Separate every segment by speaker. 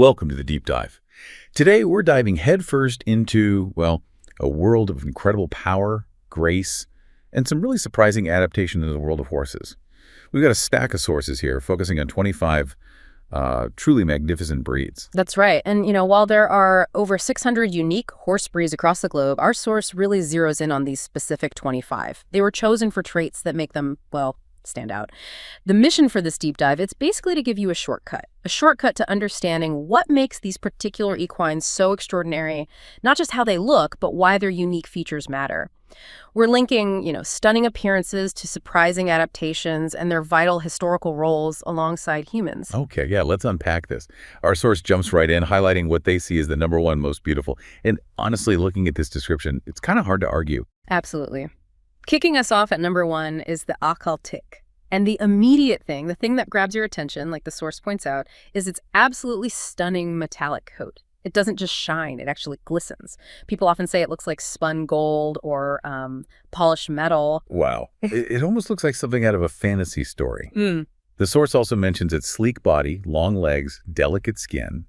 Speaker 1: Welcome to the Deep Dive. Today, we're diving headfirst into, well, a world of incredible power, grace, and some really surprising adaptation into the world of horses. We've got a stack of sources here focusing on 25 truly magnificent breeds.
Speaker 2: That's right. And, while there are over 600 unique horse breeds across the globe, our source really zeroes in on these specific 25. They were chosen for traits that make them, well, stand out. The mission for this deep dive, it's basically to give you a shortcut to understanding what makes these particular equines so extraordinary, not just how they look, but why their unique features matter. We're linking, stunning appearances to surprising adaptations and their vital historical roles alongside humans.
Speaker 1: Okay, yeah, let's unpack this. Our source jumps right in, highlighting what they see as the number one most beautiful. And honestly, looking at this description, it's kind of hard to argue.
Speaker 2: Absolutely. Kicking us off at number one is the Akhal-Tik. And the immediate thing, the thing that grabs your attention, like the source points out, is its absolutely stunning metallic coat. It doesn't just shine, it actually glistens. People often say it looks like spun gold or polished metal.
Speaker 1: Wow. It almost looks like something out of a fantasy story.
Speaker 2: Mm.
Speaker 1: The source also mentions its sleek body, long legs, delicate skin,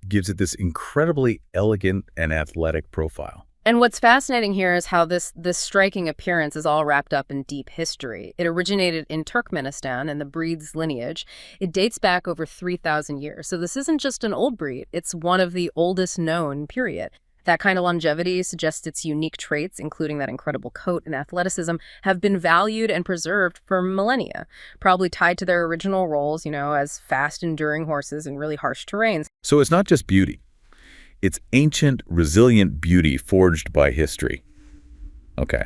Speaker 1: gives it this incredibly elegant and athletic profile.
Speaker 2: And what's fascinating here is how this striking appearance is all wrapped up in deep history. It originated in Turkmenistan and the breed's lineage. It dates back over 3,000 years. So this isn't just an old breed. It's one of the oldest known, period. That kind of longevity suggests its unique traits, including that incredible coat and athleticism, have been valued and preserved for millennia, probably tied to their original roles, as fast, enduring horses in really harsh terrains.
Speaker 1: So it's not just beauty. It's ancient, resilient beauty forged by history. Okay.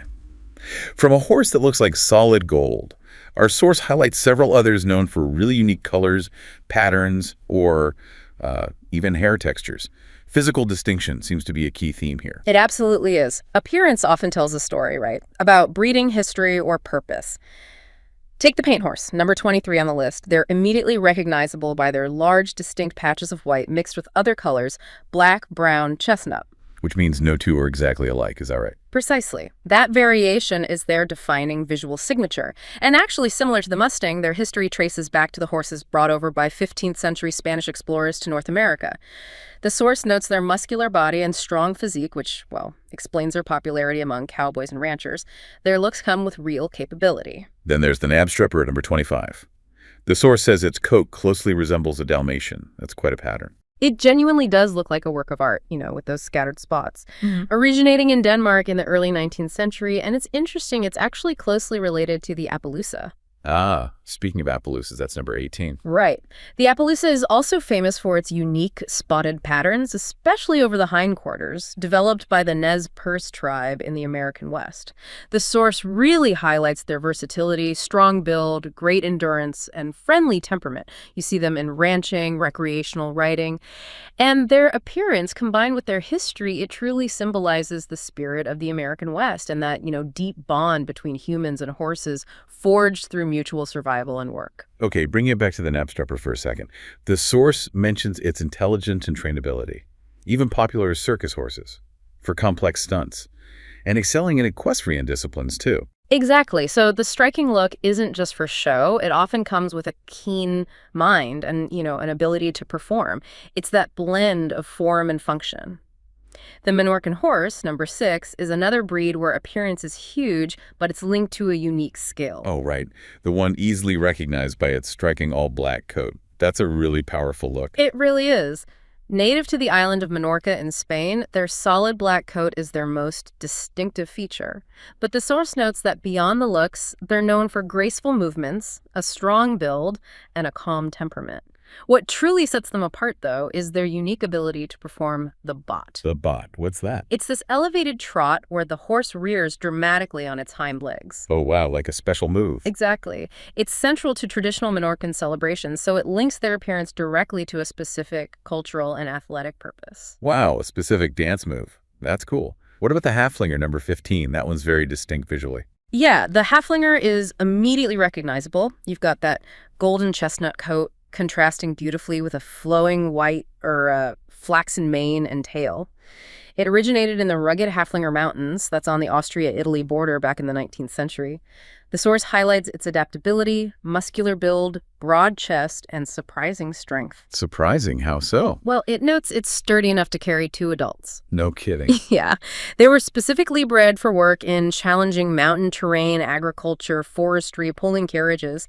Speaker 1: From a horse that looks like solid gold, our source highlights several others known for really unique colors, patterns, or even hair textures. Physical distinction seems to be a key theme here.
Speaker 2: It absolutely is. Appearance often tells a story, right? About breeding, history, or purpose. Take the paint horse, number 23 on the list. They're immediately recognizable by their large, distinct patches of white mixed with other colors, black, brown, chestnut.
Speaker 1: Which means no two are exactly alike, is that right?
Speaker 2: Precisely. That variation is their defining visual signature. And actually, similar to the Mustang, their history traces back to the horses brought over by 15th century Spanish explorers to North America. The source notes their muscular body and strong physique, which, well, explains their popularity among cowboys and ranchers. Their looks come with real capability.
Speaker 1: Then there's the Knabstrupper at number 25. The source says its coat closely resembles a Dalmatian. That's quite a pattern.
Speaker 2: It genuinely does look like a work of art, with those scattered spots.
Speaker 1: Mm-hmm.
Speaker 2: Originating in Denmark in the early 19th century, and it's interesting, it's actually closely related to the Appaloosa.
Speaker 1: Ah, speaking of Appaloosas, that's number 18.
Speaker 2: Right. The Appaloosa is also famous for its unique spotted patterns, especially over the hindquarters, developed by the Nez Perce tribe in the American West. The source really highlights their versatility, strong build, great endurance, and friendly temperament. You see them in ranching, recreational riding, and their appearance combined with their history, it truly symbolizes the spirit of the American West and that, deep bond between humans and horses forged through mutual survival and work.
Speaker 1: Okay, bringing it back to the Knabstrupper for a second. The source mentions its intelligence and trainability, even popular as circus horses, for complex stunts, and excelling in equestrian disciplines, too.
Speaker 2: Exactly. So the striking look isn't just for show. It often comes with a keen mind and, an ability to perform. It's that blend of form and function. The Menorcan horse, number 6, is another breed where appearance is huge, but it's linked to a unique skill.
Speaker 1: Oh, right. The one easily recognized by its striking all-black coat. That's a really powerful look.
Speaker 2: It really is. Native to the island of Menorca in Spain, their solid black coat is their most distinctive feature. But the source notes that beyond the looks, they're known for graceful movements, a strong build, and a calm temperament. What truly sets them apart, though, is their unique ability to perform the bot.
Speaker 1: The bot? What's that?
Speaker 2: It's this elevated trot where the horse rears dramatically on its hind legs.
Speaker 1: Oh, wow, like a special move.
Speaker 2: Exactly. It's central to traditional Menorcan celebrations, so it links their appearance directly to a specific cultural and athletic purpose.
Speaker 1: Wow, a specific dance move. That's cool. What about the Haflinger, number 15? That one's very distinct visually.
Speaker 2: Yeah, the Haflinger is immediately recognizable. You've got that golden chestnut coat, contrasting beautifully with a flowing white or flaxen mane and tail. It originated in the rugged Haflinger Mountains, that's on the Austria-Italy border back in the 19th century. The source highlights its adaptability, muscular build, broad chest, and surprising strength.
Speaker 1: Surprising. How so?
Speaker 2: Well, it notes it's sturdy enough to carry 2 adults.
Speaker 1: No kidding.
Speaker 2: Yeah. They were specifically bred for work in challenging mountain terrain, agriculture, forestry, pulling carriages.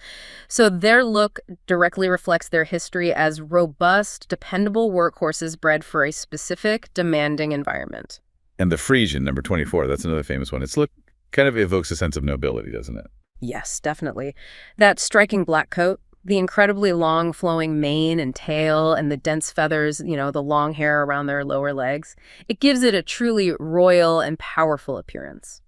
Speaker 2: So their look directly reflects their history as robust, dependable workhorses bred for a specific, demanding environment.
Speaker 1: And the Frisian, number 24, that's another famous one. Its look kind of evokes a sense of nobility, doesn't it?
Speaker 2: Yes, definitely. That striking black coat, the incredibly long flowing mane and tail, and the dense feathers, the long hair around their lower legs, it gives it a truly royal and powerful appearance.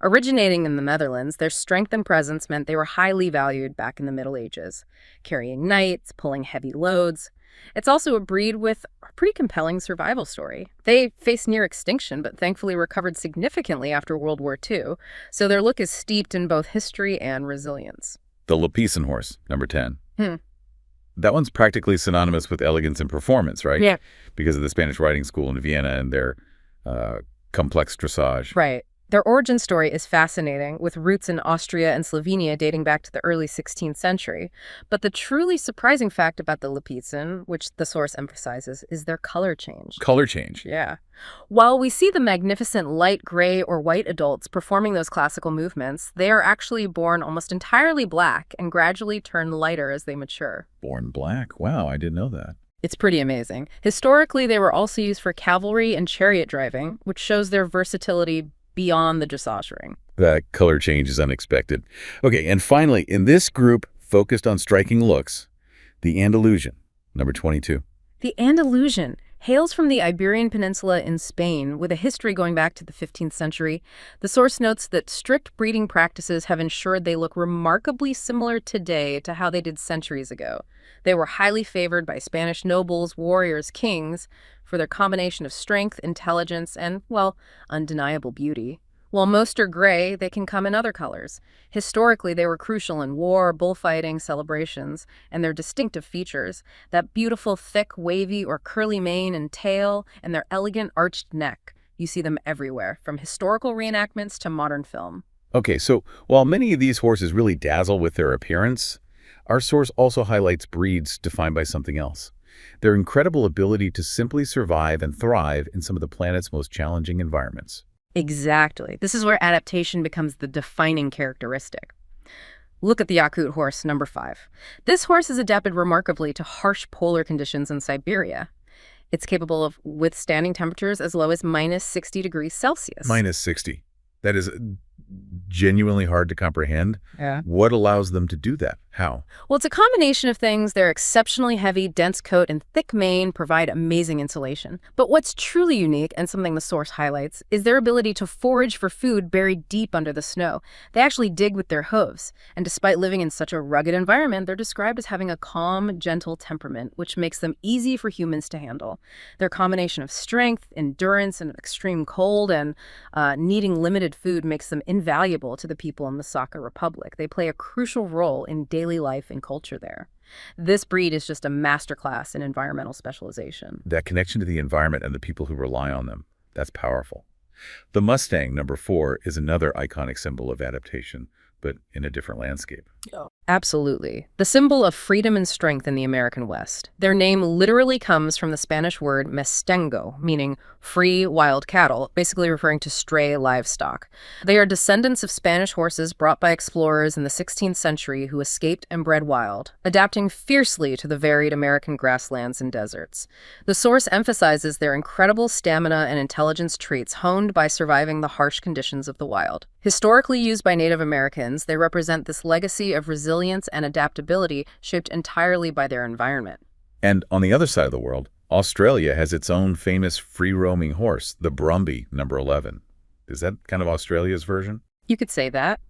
Speaker 2: Originating in the Netherlands, their strength and presence meant they were highly valued back in the Middle Ages, carrying knights, pulling heavy loads. It's also a breed with a pretty compelling survival story. They faced near extinction, but thankfully recovered significantly after World War II, so their look is steeped in both history and resilience.
Speaker 1: The Lepiesan horse, number 10.
Speaker 2: Hmm.
Speaker 1: That one's practically synonymous with elegance and performance, right?
Speaker 2: Yeah.
Speaker 1: Because of the Spanish riding school in Vienna and their complex dressage.
Speaker 2: Right. Their origin story is fascinating, with roots in Austria and Slovenia dating back to the early 16th century. But the truly surprising fact about the Lepiesan, which the source emphasizes, is their color change.
Speaker 1: Color change.
Speaker 2: Yeah. While we see the magnificent light gray or white adults performing those classical movements, they are actually born almost entirely black and gradually turn lighter as they mature.
Speaker 1: Born black. Wow, I didn't know that.
Speaker 2: It's pretty amazing. Historically, they were also used for cavalry and chariot driving, which shows their versatility beyond the dressage ring.
Speaker 1: That color change is unexpected. Okay, and finally, in this group focused on striking looks, the Andalusian, number 22.
Speaker 2: The Andalusian hails from the Iberian Peninsula in Spain with a history going back to the 15th century. The source notes that strict breeding practices have ensured they look remarkably similar today to how they did centuries ago. They were highly favored by Spanish nobles, warriors, kings for their combination of strength, intelligence, and, well, undeniable beauty. While most are gray, they can come in other colors. Historically, they were crucial in war, bullfighting, celebrations, and their distinctive features, that beautiful, thick, wavy, or curly mane and tail, and their elegant arched neck. You see them everywhere, from historical reenactments to modern film.
Speaker 1: Okay, so while many of these horses really dazzle with their appearance, our source also highlights breeds defined by something else. Their incredible ability to simply survive and thrive in some of the planet's most challenging environments.
Speaker 2: Exactly. This is where adaptation becomes the defining characteristic. Look at the Yakut horse, number 5. This horse is adapted remarkably to harsh polar conditions in Siberia. It's capable of withstanding temperatures as low as minus 60 degrees Celsius.
Speaker 1: Minus 60. That is genuinely hard to comprehend.
Speaker 2: Yeah.
Speaker 1: What allows them to do that? How?
Speaker 2: Well, it's a combination of things. Their exceptionally heavy, dense coat and thick mane provide amazing insulation. But what's truly unique, and something the source highlights, is their ability to forage for food buried deep under the snow. They actually dig with their hooves. And despite living in such a rugged environment, they're described as having a calm, gentle temperament, which makes them easy for humans to handle. Their combination of strength, endurance, and extreme cold, and needing limited food makes them invaluable to the people in the Sakha Republic. They play a crucial role in daily life and culture there. This breed is just a masterclass in environmental specialization.
Speaker 1: That connection to the environment and the people who rely on them, that's powerful. The Mustang, number 4, is another iconic symbol of adaptation, but in a different landscape.
Speaker 2: Absolutely. The symbol of freedom and strength in the American West. Their name literally comes from the Spanish word mestengo, meaning free wild cattle, basically referring to stray livestock. They are descendants of Spanish horses brought by explorers in the 16th century who escaped and bred wild, adapting fiercely to the varied American grasslands and deserts. The source emphasizes their incredible stamina and intelligence traits honed by surviving the harsh conditions of the wild. Historically used by Native Americans, they represent this legacy of resilience and adaptability shaped entirely by their environment.
Speaker 1: And on the other side of the world, Australia has its own famous free-roaming horse, the Brumby, number 11. Is that kind of Australia's version?
Speaker 2: You could say that.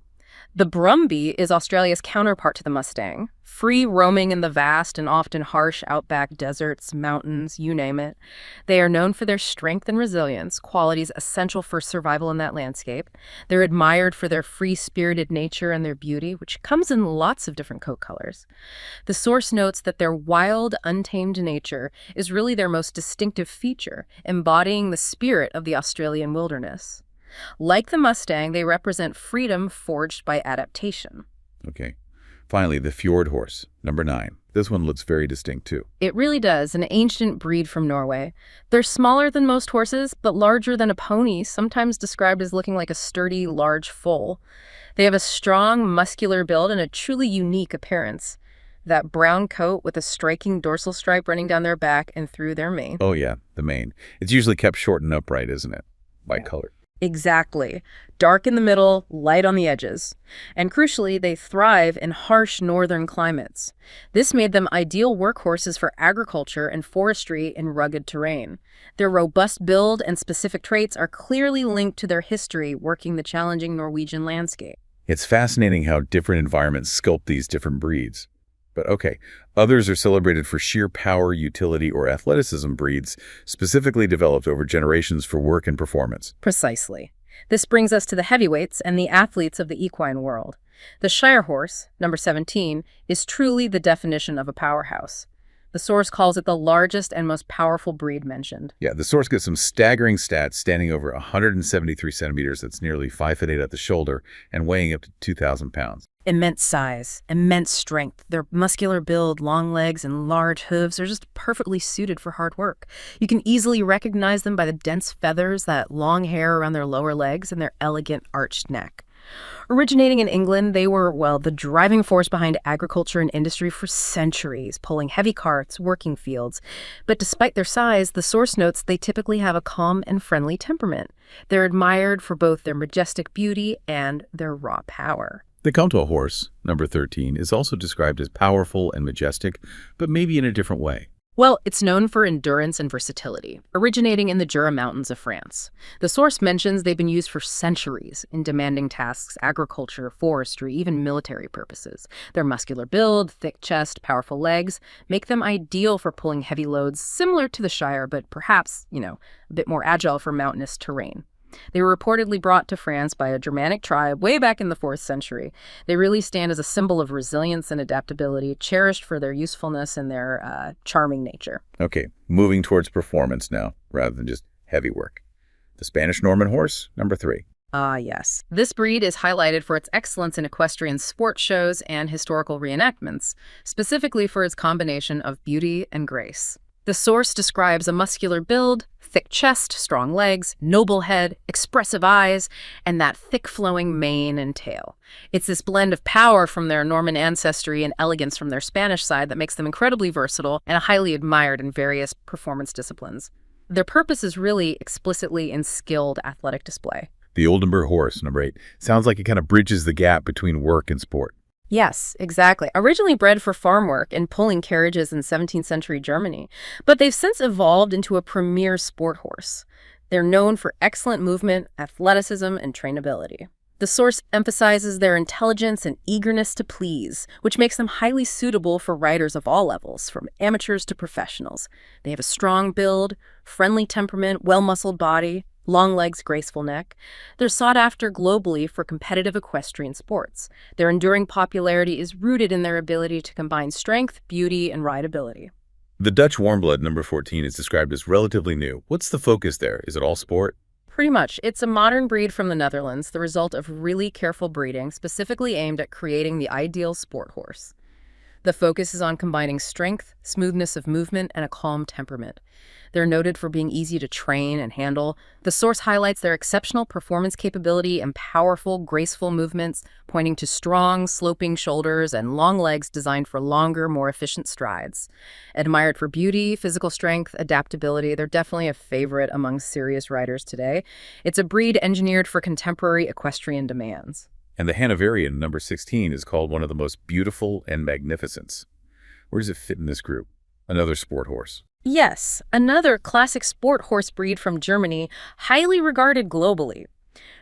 Speaker 2: The Brumby is Australia's counterpart to the Mustang, free roaming in the vast and often harsh outback deserts, mountains, you name it. They are known for their strength and resilience, qualities essential for survival in that landscape. They're admired for their free-spirited nature and their beauty, which comes in lots of different coat colors. The source notes that their wild, untamed nature is really their most distinctive feature, embodying the spirit of the Australian wilderness. Like the Mustang, they represent freedom forged by adaptation.
Speaker 1: Okay. Finally, the fjord horse, number 9. This one looks very distinct too.
Speaker 2: It really does, an ancient breed from Norway. They're smaller than most horses, but larger than a pony, sometimes described as looking like a sturdy, large foal. They have a strong, muscular build and a truly unique appearance. That brown coat with a striking dorsal stripe running down their back and through their mane.
Speaker 1: Oh yeah, the mane. It's usually kept short and upright, isn't it? By color.
Speaker 2: Exactly. Dark in the middle, light on the edges. And crucially, they thrive in harsh northern climates. This made them ideal workhorses for agriculture and forestry in rugged terrain. Their robust build and specific traits are clearly linked to their history working the challenging Norwegian landscape.
Speaker 1: It's fascinating how different environments sculpt these different breeds. But okay, others are celebrated for sheer power, utility, or athleticism breeds specifically developed over generations for work and performance.
Speaker 2: Precisely. This brings us to the heavyweights and the athletes of the equine world. The Shire horse, number 17, is truly the definition of a powerhouse. The source calls it the largest and most powerful breed mentioned.
Speaker 1: Yeah, the source gives some staggering stats, standing over 173 centimeters, that's nearly 5'8" at the shoulder, and weighing up to 2,000 pounds.
Speaker 2: Immense size, immense strength. Their muscular build, long legs, and large hooves are just perfectly suited for hard work. You can easily recognize them by the dense feathers, that long hair around their lower legs, and their elegant arched neck. Originating in England, they were, well, the driving force behind agriculture and industry for centuries, pulling heavy carts, working fields. But despite their size, the source notes they typically have a calm and friendly temperament. They're admired for both their majestic beauty and their raw power.
Speaker 1: The Comtois horse, number 13, is also described as powerful and majestic, but maybe in a different way.
Speaker 2: Well, it's known for endurance and versatility, originating in the Jura Mountains of France. The source mentions they've been used for centuries in demanding tasks, agriculture, forestry, even military purposes. Their muscular build, thick chest, powerful legs make them ideal for pulling heavy loads, similar to the Shire, but perhaps, a bit more agile for mountainous terrain. They were reportedly brought to France by a Germanic tribe way back in the 4th century. They really stand as a symbol of resilience and adaptability, cherished for their usefulness and their charming nature.
Speaker 1: Okay, moving towards performance now, rather than just heavy work. The Spanish Norman horse, number 3.
Speaker 2: Ah, yes. This breed is highlighted for its excellence in equestrian sport shows and historical reenactments, specifically for its combination of beauty and grace. The source describes a muscular build, thick chest, strong legs, noble head, expressive eyes, and that thick flowing mane and tail. It's this blend of power from their Norman ancestry and elegance from their Spanish side that makes them incredibly versatile and highly admired in various performance disciplines. Their purpose is really explicitly in skilled athletic display.
Speaker 1: The Oldenburg horse, number 8, sounds like it kind of bridges the gap between work and sport.
Speaker 2: Yes, exactly. Originally bred for farm work and pulling carriages in 17th century Germany, but they've since evolved into a premier sport horse. They're known for excellent movement, athleticism, and trainability. The source emphasizes their intelligence and eagerness to please, which makes them highly suitable for riders of all levels, from amateurs to professionals. They have a strong build, friendly temperament, well-muscled body, long legs, graceful neck. They're sought after globally for competitive equestrian sports. Their enduring popularity is rooted in their ability to combine strength, beauty, and rideability.
Speaker 1: The Dutch Warmblood, number 14, is described as relatively new. What's the focus there? Is it all sport?
Speaker 2: Pretty much. It's a modern breed from the Netherlands, the result of really careful breeding, specifically aimed at creating the ideal sport horse. The focus is on combining strength, smoothness of movement, and a calm temperament. They're noted for being easy to train and handle. The source highlights their exceptional performance capability and powerful, graceful movements, pointing to strong, sloping shoulders and long legs designed for longer, more efficient strides. Admired for beauty, physical strength, adaptability, they're definitely a favorite among serious riders today. It's a breed engineered for contemporary equestrian demands.
Speaker 1: And the Hanoverian, number 16, is called one of the most beautiful and magnificent. Where does it fit in this group? Another sport horse.
Speaker 2: Yes, another classic sport horse breed from Germany, highly regarded globally.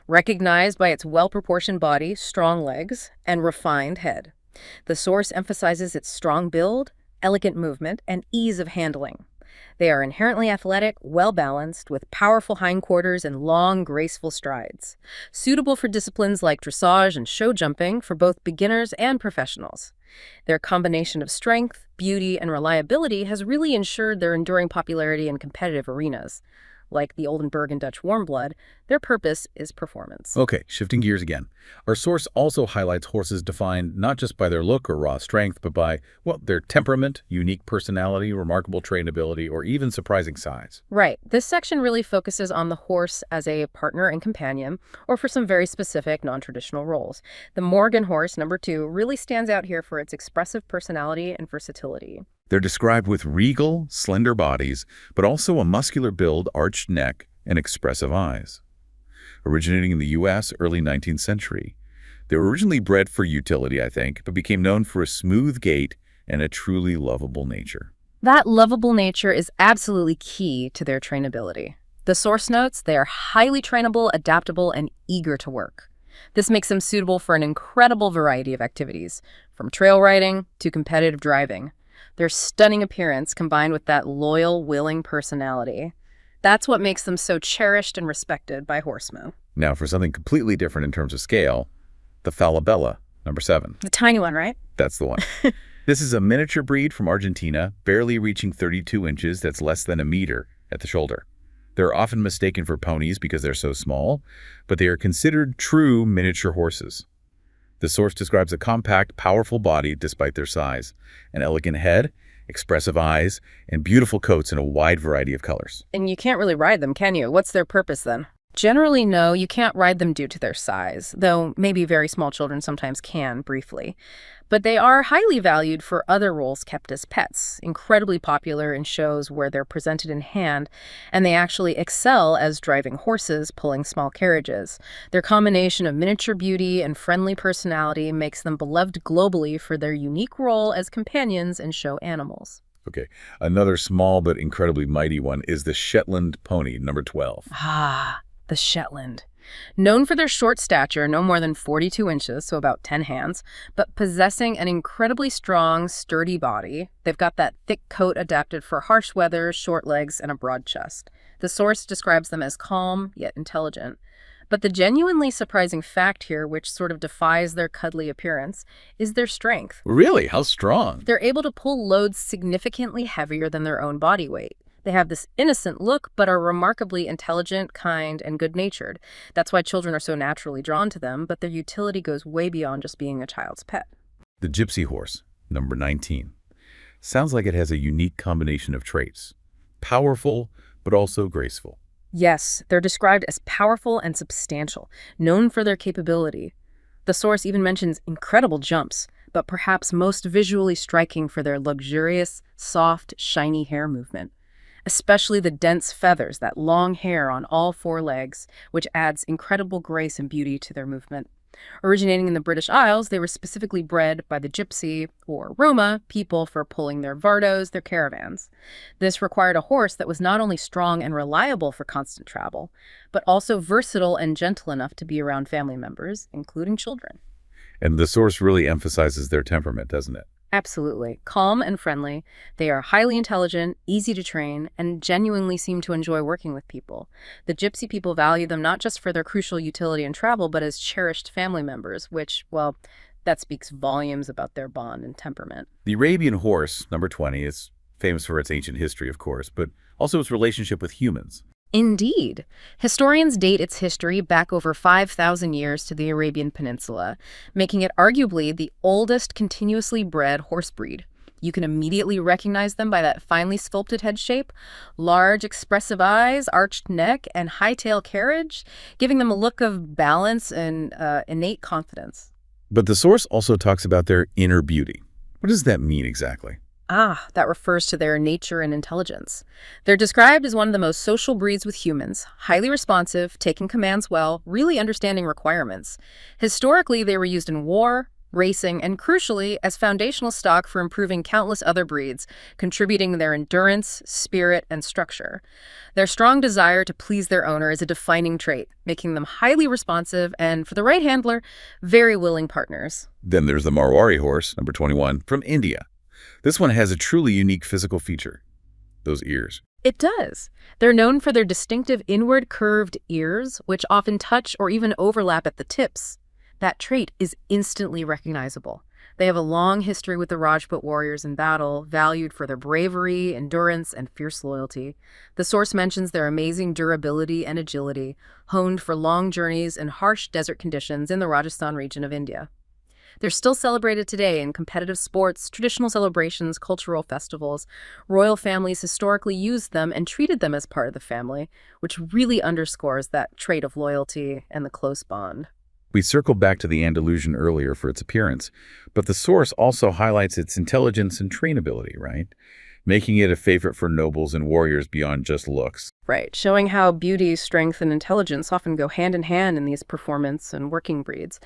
Speaker 2: Recognized by its well-proportioned body, strong legs, and refined head. The source emphasizes its strong build, elegant movement, and ease of handling. They are inherently athletic, well-balanced, with powerful hindquarters and long, graceful strides. Suitable for disciplines like dressage and show jumping for both beginners and professionals. Their combination of strength, beauty, and reliability has really ensured their enduring popularity in competitive arenas. like the Oldenburg and Dutch Warmblood, their purpose is performance.
Speaker 1: Okay, shifting gears again. Our source also highlights horses defined not just by their look or raw strength, but by, well, their temperament, unique personality, remarkable trainability, or even surprising size.
Speaker 2: Right. This section really focuses on the horse as a partner and companion, or for some very specific, non-traditional roles. The Morgan horse, number 2, really stands out here for its expressive personality and versatility.
Speaker 1: They're described with regal, slender bodies, but also a muscular build, arched neck, and expressive eyes. Originating in the U.S. early 19th century, they were originally bred for utility, I think, but became known for a smooth gait and a truly lovable nature.
Speaker 2: That lovable nature is absolutely key to their trainability. The source notes they are highly trainable, adaptable, and eager to work. This makes them suitable for an incredible variety of activities, from trail riding to competitive driving. Their stunning appearance combined with that loyal, willing personality. That's what makes them so cherished and respected by horsemen.
Speaker 1: Now, for something completely different in terms of scale, the Falabella, number 7.
Speaker 2: The tiny one, right?
Speaker 1: That's the one. This is a miniature breed from Argentina, barely reaching 32 inches. That's less than a meter at the shoulder. They're often mistaken for ponies because they're so small, but they are considered true miniature horses. The source describes a compact, powerful body despite their size, an elegant head, expressive eyes, and beautiful coats in a wide variety of colors.
Speaker 2: And you can't really ride them, can you? What's their purpose then? Generally, no, you can't ride them due to their size, though maybe very small children sometimes can, briefly. But they are highly valued for other roles kept as pets, incredibly popular in shows where they're presented in hand, and they actually excel as driving horses, pulling small carriages. Their combination of miniature beauty and friendly personality makes them beloved globally for their unique role as companions and show animals.
Speaker 1: Okay, another small but incredibly mighty one is the Shetland pony, number 12.
Speaker 2: The Shetland. Known for their short stature, no more than 42 inches, so about 10 hands, but possessing an incredibly strong, sturdy body. They've got that thick coat adapted for harsh weather, short legs, and a broad chest. The source describes them as calm, yet intelligent. But the genuinely surprising fact here, which sort of defies their cuddly appearance, is their strength.
Speaker 1: Really? How strong?
Speaker 2: They're able to pull loads significantly heavier than their own body weight. They have this innocent look, but are remarkably intelligent, kind, and good-natured. That's why children are so naturally drawn to them, but their utility goes way beyond just being a child's pet.
Speaker 1: The Gypsy horse, number 19. Sounds like it has a unique combination of traits. Powerful, but also graceful.
Speaker 2: Yes, they're described as powerful and substantial, known for their capability. The source even mentions incredible jumps, but perhaps most visually striking for their luxurious, soft, shiny hair movement. Especially the dense feathers, that long hair on all 4 legs, which adds incredible grace and beauty to their movement. Originating in the British Isles, they were specifically bred by the Gypsy, or Roma, people for pulling their vardos, their caravans. This required a horse that was not only strong and reliable for constant travel, but also versatile and gentle enough to be around family members, including children.
Speaker 1: And the source really emphasizes their temperament, doesn't it?
Speaker 2: Absolutely. Calm and friendly, they are highly intelligent, easy to train, and genuinely seem to enjoy working with people. The Gypsy people value them not just for their crucial utility in travel, but as cherished family members, which, well, that speaks volumes about their bond and temperament.
Speaker 1: The Arabian horse, number 20, is famous for its ancient history, of course, but also its relationship with humans.
Speaker 2: Indeed. Historians date its history back over 5,000 years to the Arabian Peninsula, making it arguably the oldest continuously bred horse breed. You can immediately recognize them by that finely sculpted head shape, large expressive eyes, arched neck, and high-tail carriage, giving them a look of balance and innate confidence.
Speaker 1: But the source also talks about their inner beauty. What does that mean exactly?
Speaker 2: That refers to their nature and intelligence. They're described as one of the most social breeds with humans, highly responsive, taking commands well, really understanding requirements. Historically, they were used in war, racing, and crucially, as foundational stock for improving countless other breeds, contributing their endurance, spirit, and structure. Their strong desire to please their owner is a defining trait, making them highly responsive and, for the right handler, very willing partners.
Speaker 1: Then there's the Marwari horse, number 21, from India. This one has a truly unique physical feature, those ears.
Speaker 2: It does. They're known for their distinctive inward curved ears, which often touch or even overlap at the tips. That trait is instantly recognizable. They have a long history with the Rajput warriors in battle, valued for their bravery, endurance, and fierce loyalty. The source mentions their amazing durability and agility, honed for long journeys and harsh desert conditions in the Rajasthan region of India. They're still celebrated today in competitive sports, traditional celebrations, cultural festivals. Royal families historically used them and treated them as part of the family, which really underscores that trait of loyalty and the close bond.
Speaker 1: We circled back to the Andalusian earlier for its appearance, but the source also highlights its intelligence and trainability, right? Making it a favorite for nobles and warriors beyond just looks.
Speaker 2: Right, showing how beauty, strength, and intelligence often go hand in hand in these performance and working breeds.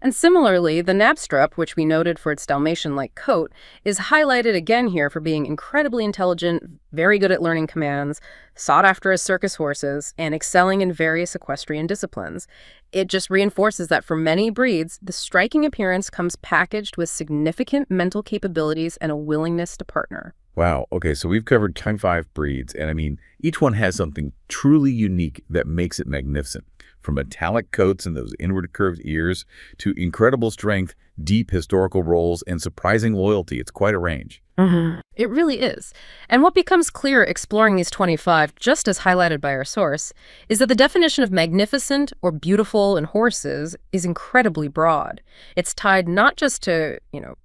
Speaker 2: And similarly, the Knabstrup, which we noted for its Dalmatian-like coat, is highlighted again here for being incredibly intelligent, very good at learning commands, sought after as circus horses, and excelling in various equestrian disciplines. It just reinforces that for many breeds, the striking appearance comes packaged with significant mental capabilities and a willingness to partner.
Speaker 1: Wow, okay, so we've covered 5 breeds, and I mean, each one has something truly unique that makes it magnificent. From metallic coats and those inward curved ears to incredible strength, deep historical roles, and surprising loyalty. It's quite a range.
Speaker 2: It really is. And what becomes clear exploring these 25, just as highlighted by our source, is that the definition of magnificent or beautiful in horses is incredibly broad. It's tied not just to,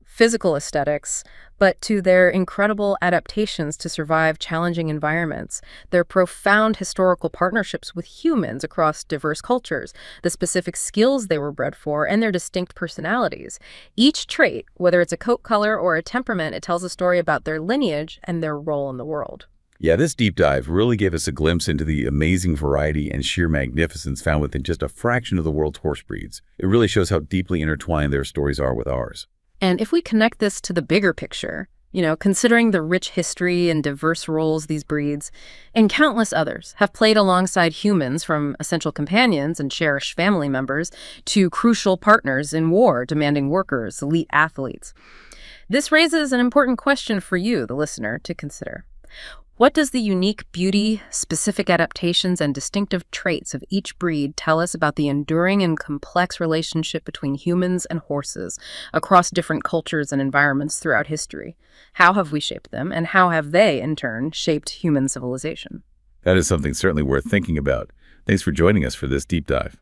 Speaker 2: physical aesthetics, but to their incredible adaptations to survive challenging environments, their profound historical partnerships with humans across diverse cultures, the specific skills they were bred for, and their distinct personalities. Each trait, whether it's a coat color or a temperament, it tells a story about their lineage and their role in the world.
Speaker 1: Yeah, this deep dive really gave us a glimpse into the amazing variety and sheer magnificence found within just a fraction of the world's horse breeds. It really shows how deeply intertwined their stories are with ours.
Speaker 2: And if we connect this to the bigger picture, considering the rich history and diverse roles these breeds, and countless others, have played alongside humans, from essential companions and cherished family members to crucial partners in war, demanding workers, elite athletes. This raises an important question for you, the listener, to consider. What does the unique beauty, specific adaptations, and distinctive traits of each breed tell us about the enduring and complex relationship between humans and horses across different cultures and environments throughout history? How have we shaped them, and how have they, in turn, shaped human civilization?
Speaker 1: That is something certainly worth thinking about. Thanks for joining us for this deep dive.